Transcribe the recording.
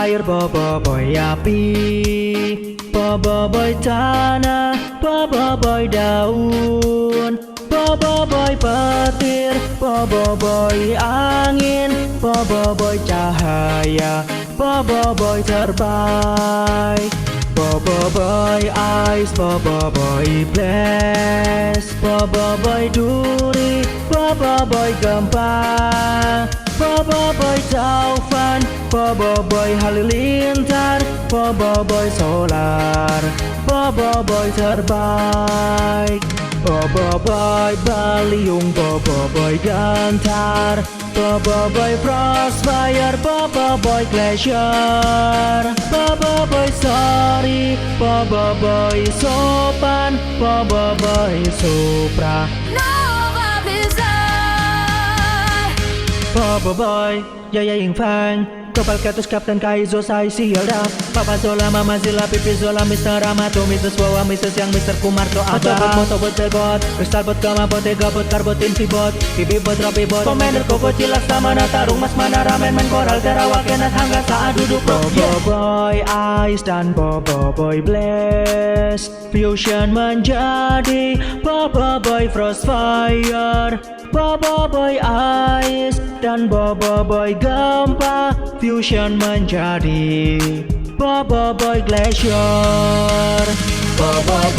air, Boy api, Boy tanah, Boy daun, Boy petir, Boy angin, Boy cahaya, Boy terbaik. Boy ice, Boy blast, Boy duri, Boy gempa, Boy taufan, Boy halilintar, Boy solar, Boy terbaik. Boy baliung, Boy gantar, Boy crossfire, Boy glacier, Boy sorry, Boy sopan, Boy supra. Nova Blizzard. Boy Yaya Ying Fang, Topal Cactus, Captain Kaizo, Sai Shielda, Papa Zola, Mama Zilla, Pipi Zola, Mr. Amato, Mrs. Wawa, Mrs. Yang, Mr. Kumarto, Atobot, Motobot, Delbot, Crystal Bot, Gama Bot, Ega Bot, Carbot, Infi Bot, Bibi Bot, Rapi Bot, Commander, Koko, Cilak, Samana, Tarung, Mas Mana, Ramen, Men, Koral, Terawak, Kenat, Hangga, saat duduk pro. Boy Ice dan Boy Blast, Fusion menjadi Boy Frostfire, Boy Ice dan Boy Gempa, Fusion menjadi Boy Glacier. Boy